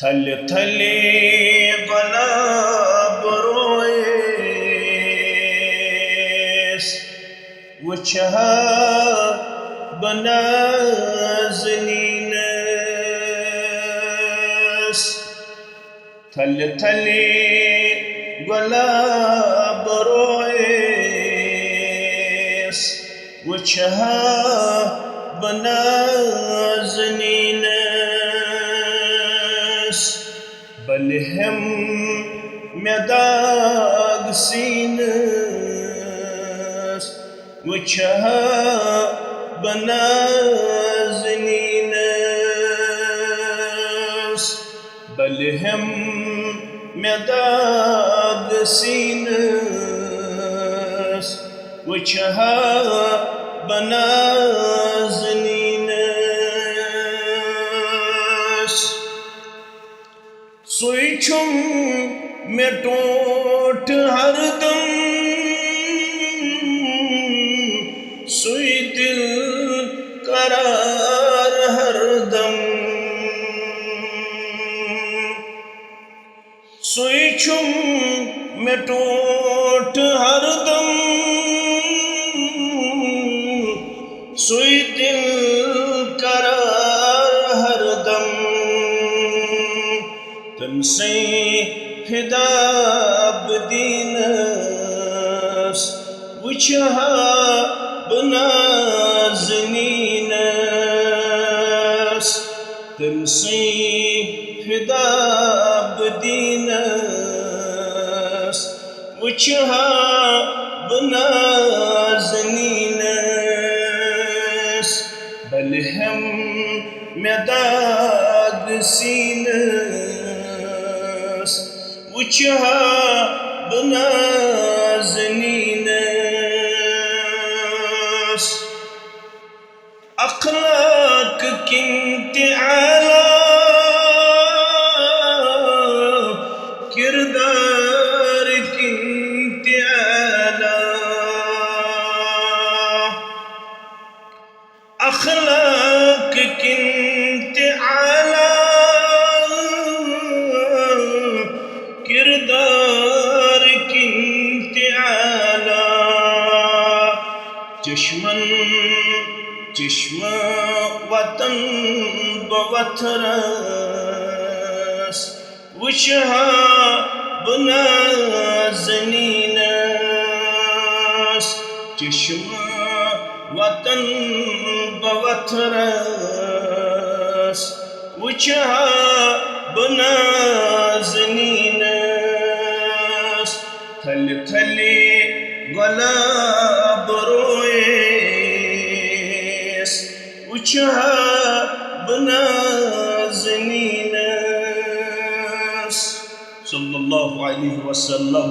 थल थले गला बरोएस वचहा बनाज़नीनस थल थले गला बरोएस वचहा बनाज़नीनस बलहम मेदाग सीनस वचहा बनाज़नीनस बलहम मेदाग सीनस वचहा बनाज़नीनस सुइचुम में टोट हरदम सुई दिल करार हरदम सुइचुम में टोट हरदम सुई दिल करार हरदम तुमसे हिदाब दीनस वचहा बनाज़नीनस तुमसे हिदाब दीनस वचहा बनाज़नीनस बलहम मेदाग सीनस वचहा बनाज़नीनस अखलाक किंत आला किरदार किंत आला अखलाक किंत आला किरदार किंत आला चश्मन चश्म वतन बवथरस वचहा बनाज़नीनस चश्म वतन बवथरस वचहा बनाज़नीनस थल थले गला बरोएस वचहा बनाज़नीनस सल्लल्लाहु अलैहि वसल्लम।